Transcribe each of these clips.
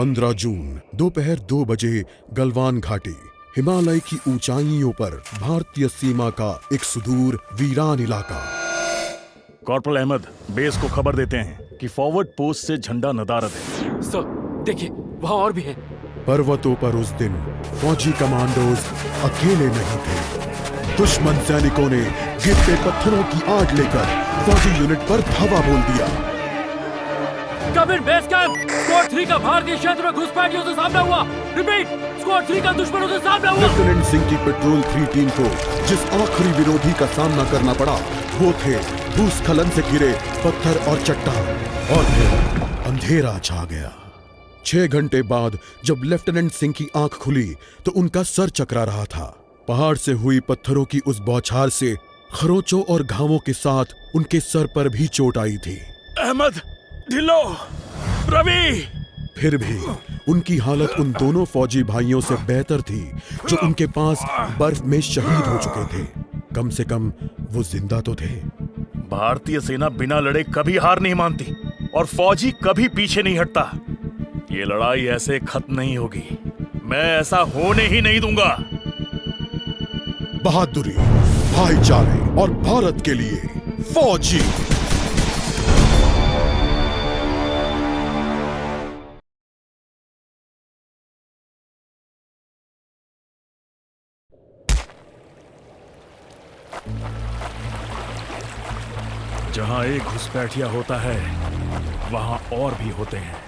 15 जून दोपहर 2 बजे गलवान घाटी, हिमालय की ऊंचाइयों पर भारतीय सीमा का एक सुदूर वीरान इलाका। कॉर्पोरल अहमद, बेस को खबर देते हैं कि फॉरवर्ड पोस्ट से झंडा नदारद है। सर, देखिए वहाँ और भी है। पर्वतों पर उस दिन फौजी कमांडोज अकेले नहीं थे। दुश्मन सैनिकों ने गिरते पत्थरों की आग लेकर फौजी यूनिट पर धावा बोल दिया। कम इन बेस कैंप, स्क्वाड 3 का भारतीय क्षेत्र में घुसपैठियों से सामना हुआ। रिपीट, स्क्वाड 3 का दुश्मनों से सामना हुआ। लेफ्टिनेंट सिंह की पेट्रोल 3 टीम को जिस आखिरी विरोधी का सामना करना पड़ा वो थे भूस्खलन से घिरे पत्थर और चट्टान। और फिर अंधेरा छा गया। 6 घंटे बाद जब लेफ्टिनेंट सिंह की आंख खुली तो उनका सर चकरा रहा था। पहाड़ से हुई पत्थरों की उस बौछार से खरोंचों और घावों के साथ उनके सर पर भी चोट आई थी। अहमद, ढिल्लो, रवि। फिर भी उनकी हालत उन दोनों फौजी भाइयों से बेहतर थी जो उनके पास बर्फ में शहीद हो चुके थे। कम से कम वो जिंदा तो थे। भारतीय सेना बिना लड़े कभी हार नहीं मानती और फौजी कभी पीछे नहीं हटता। ये लड़ाई ऐसे खत्म नहीं होगी। मैं ऐसा होने ही नहीं दूंगा। बहादुरी, भाईचारे और भारत के लिए फौजी। जहां एक घुसपैठिया होता है वहां और भी होते हैं।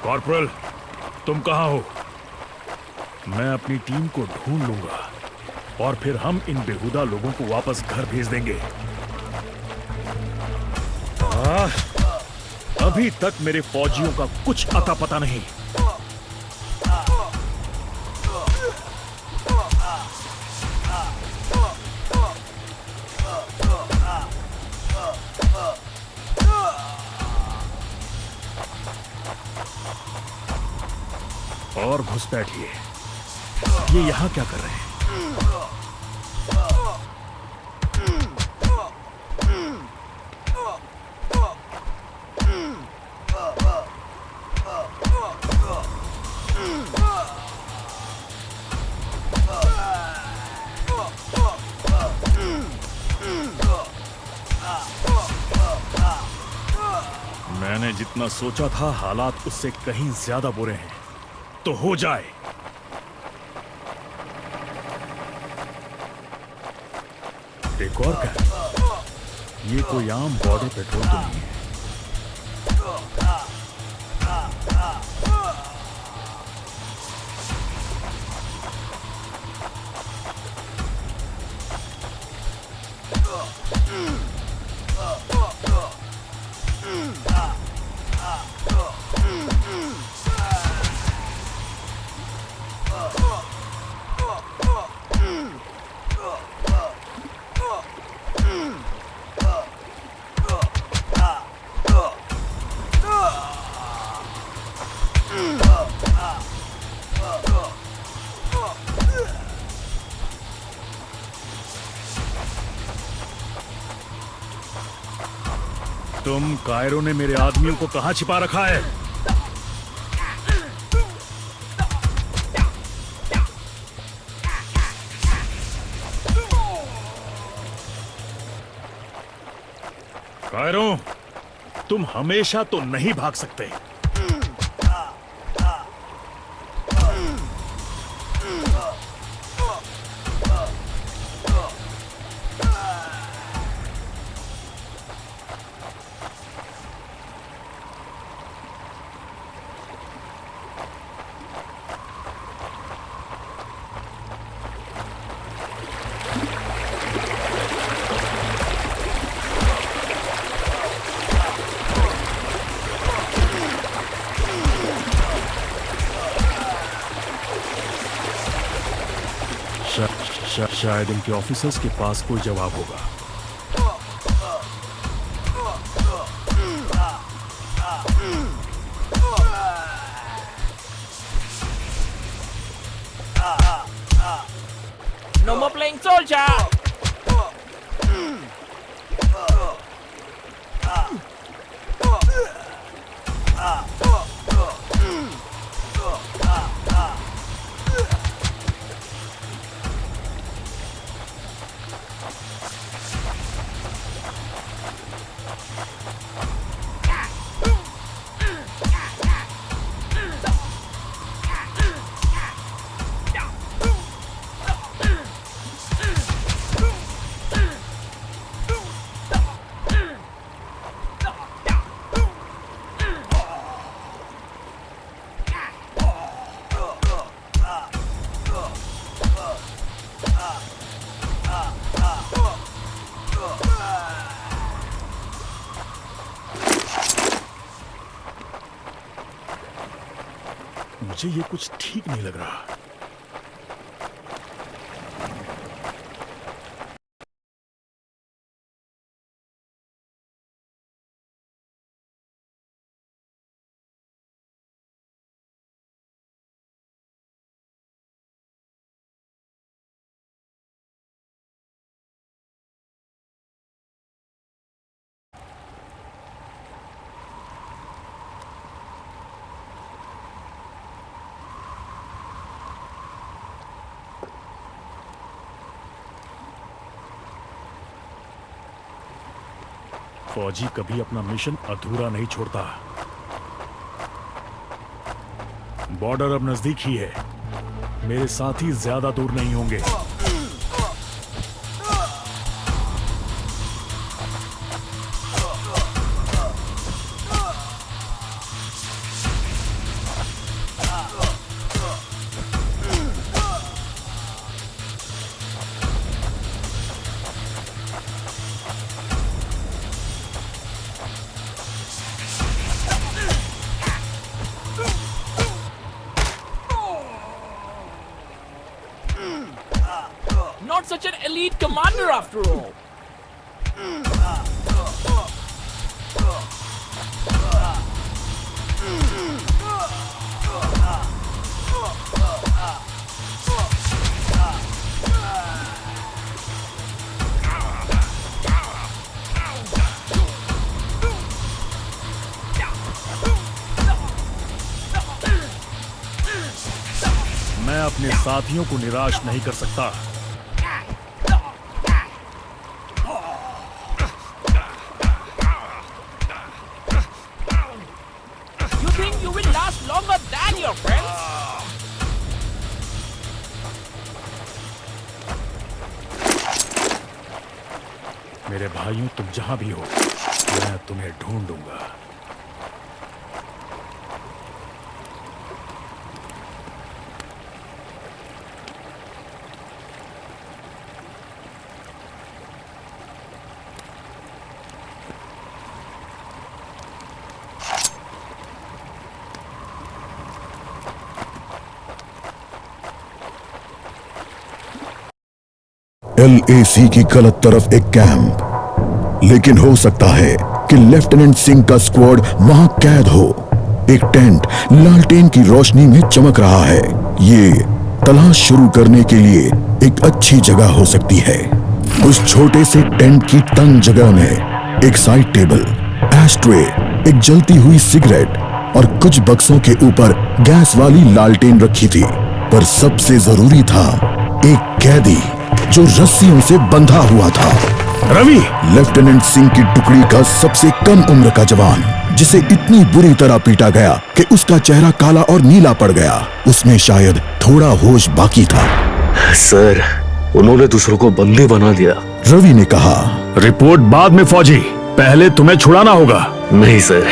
कॉर्पोरल, तुम कहां हो? मैं अपनी टीम को ढूंढ लूंगा और फिर हम इन बेहुदा लोगों को वापस घर भेज देंगे। अभी तक मेरे फौजियों का कुछ अता पता नहीं। और घुसपैठिए, ये यहां क्या कर रहे हैं? मैंने जितना सोचा था हालात उससे कहीं ज्यादा बुरे हैं। तो हो जाए। एक और क्या? ये कोई आम बॉर्डर पेट्रोल तो नहीं है। तुम कायरों ने मेरे आदमियों को कहां छिपा रखा है? कायरों, तुम हमेशा तो नहीं भाग सकते। शायद इनके ऑफिसर्स के पास कोई जवाब होगा। No more playing soldier! मुझे ये कुछ ठीक नहीं लग रहा। फौजी कभी अपना मिशन अधूरा नहीं छोड़ता। बॉर्डर अब नजदीक ही है, मेरे साथी ज्यादा दूर नहीं होंगे। Not such an elite commander after all. मैं अपने साथियों को निराश नहीं कर सकता। You think you will last longer than your friends? मेरे भाइयों, तुम जहां भी हो, मैं तुम्हें ढूंढूंगा। LAC की गलत तरफ एक कैंप, लेकिन हो सकता है कि लेफ्टिनेंट सिंह का स्क्वाड वहां कैद हो। एक टेंट लालटेन की रोशनी में चमक रहा है। ये तलाश शुरू करने के लिए एक अच्छी जगह हो सकती है। उस छोटे से टेंट की तंग जगह में एक साइड टेबल, एस्ट्रे, एक जलती हुई सिगरेट और कुछ बक्सों के ऊपर गैस वाली लालटेन रखी थी। पर सबसे जरूरी था एक कैदी जो रस्सियों से बंधा हुआ था। रवि! लेफ्टिनेंट सिंह की टुकड़ी का सबसे कम उम्र का जवान, जिसे इतनी बुरी तरह पीटा गया कि उसका चेहरा काला और नीला पड़ गया। उसमें शायद थोड़ा होश बाकी था। सर, उन्होंने दूसरों को बंदी बना दिया। रवि ने कहा। रिपोर्ट बाद में फौजी, पहले तुम्हें छुड़ाना होगा। नहीं सर,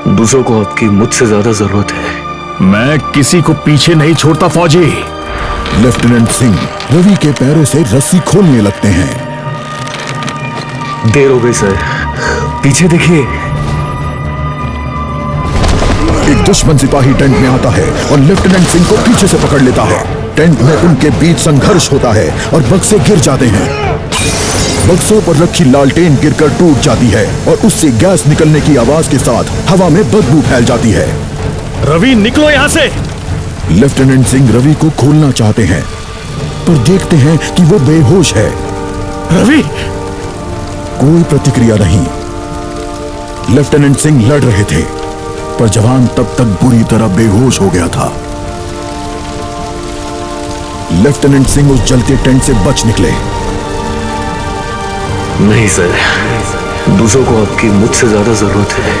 दूसरों को आपकी मुझसे ज्यादा जरूरत है। मैं किसी को पीछे नहीं छोड़ता फौजी। लेफ्टिनेंट सिंह रवि के पैरों से रस्सी खोलने लगते हैं। देर हो गई सर, पीछे देखिए। एक दुश्मन सिपाही टेंट में आता है और लेफ्टिनेंट सिंह को पीछे से पकड़ लेता है। टेंट में उनके बीच संघर्ष होता है और बक्से गिर जाते हैं। बक्सों पर रखी लालटेन गिरकर टूट जाती है और उससे गैस निकलने की आवाज के साथ हवा में बदबू फैल जाती है। रवि निकलो यहाँ से। लेफ्टिनेंट सिंह रवि को खोलना चाहते हैं पर देखते हैं कि वो बेहोश है। रवि! कोई प्रतिक्रिया नहीं। लेफ्टिनेंट सिंह लड़ रहे थे पर जवान तब तक बुरी तरह बेहोश हो गया था। लेफ्टिनेंट सिंह उस जलते टेंट से बच निकले। नहीं सर, दूसरों को आपकी मुझसे ज्यादा जरूरत है।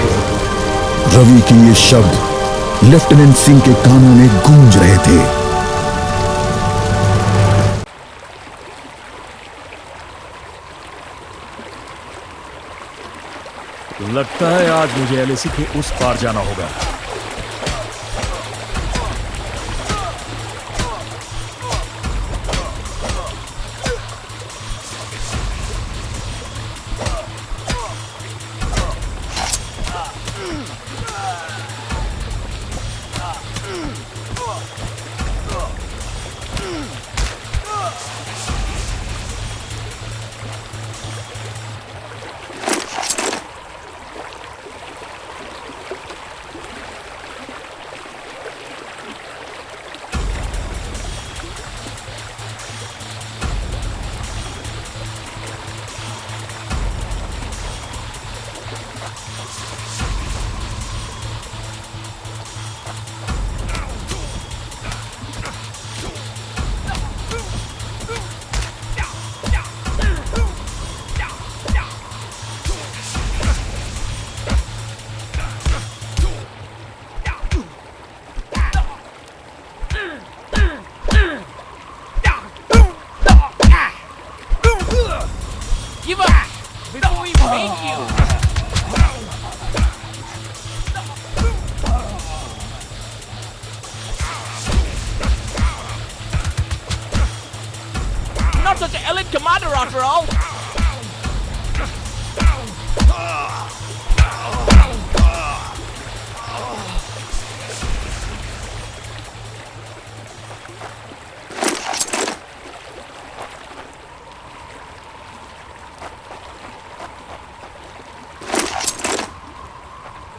रवि के ये शब्द लेफ्टिनेंट सिंह के कानों में गूंज रहे थे। लगता है आज मुझे एलएसी के उस पार जाना होगा। Give up before we beat you. Not such an elite commander after all.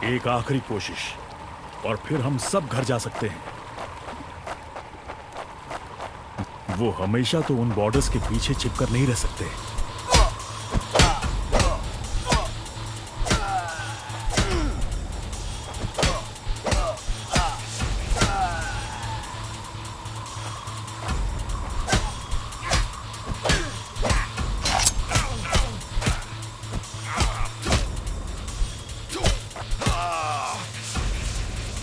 एक आखिरी कोशिश और फिर हम सब घर जा सकते हैं। वो हमेशा तो उन बॉर्डर्स के पीछे छिपकर नहीं रह सकते।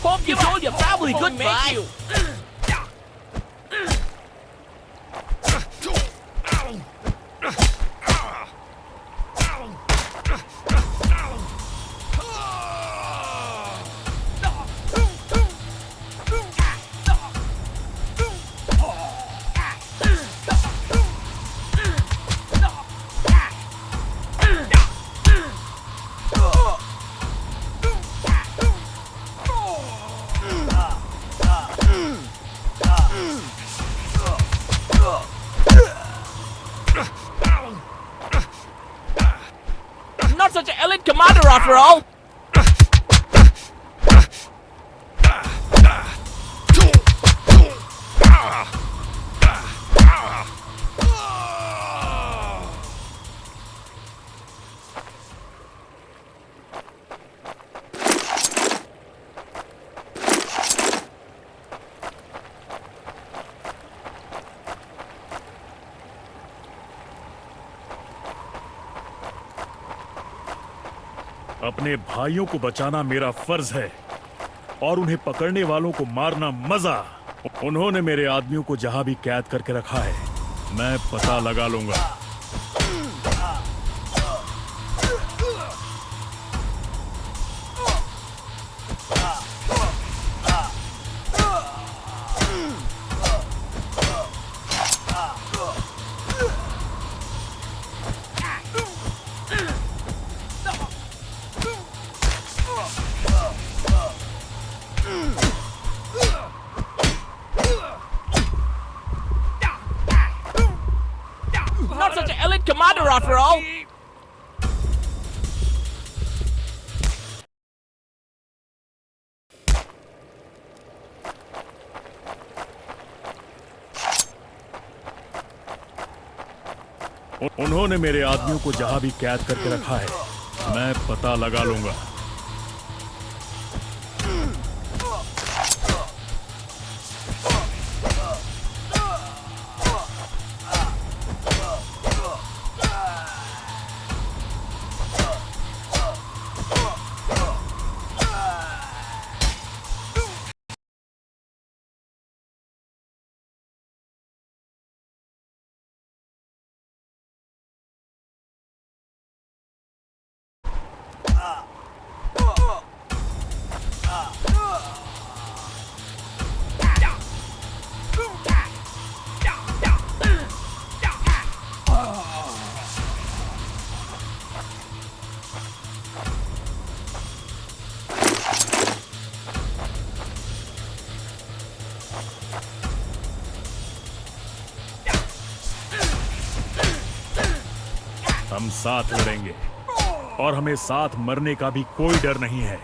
Hope you told your family goodbye. Not such an elite commander after all. अपने भाइयों को बचाना मेरा फर्ज है और उन्हें पकड़ने वालों को मारना मजा। उन्होंने मेरे आदमियों को जहां भी कैद करके रखा है, मैं पता लगा लूंगा। Not such an elite commander after all. उन्होंने मेरे आदमियों को जहां भी कैद करके रखा है, मैं पता लगा लूंगा। हम साथ लड़ेंगे और हमें साथ मरने का भी कोई डर नहीं है।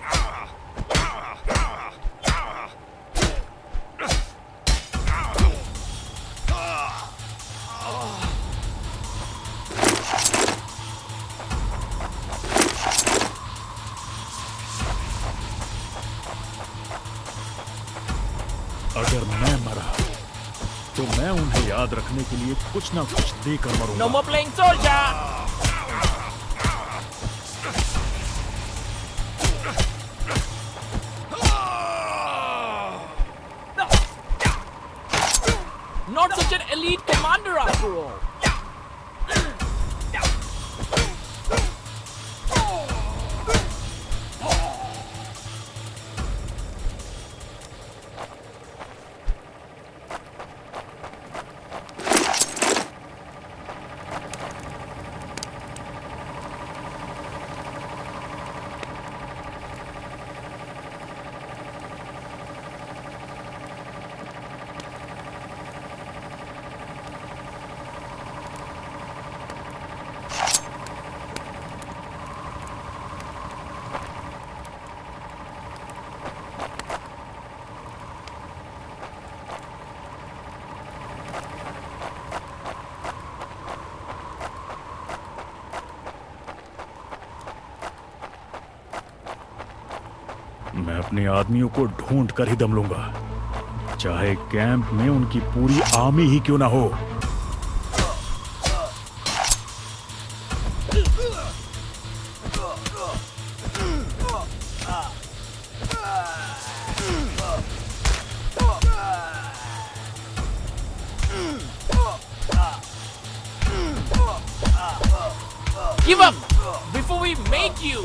अगर मैं मरा तो मैं उन्हें याद रखने के लिए कुछ ना कुछ देकर मरूंगा। No more playing soldier. Not such an elite commander after all. मैं अपने आदमियों को ढूंढ कर ही दम लूंगा, चाहे कैंप में उनकी पूरी आर्मी ही क्यों ना हो। Give up before we make you.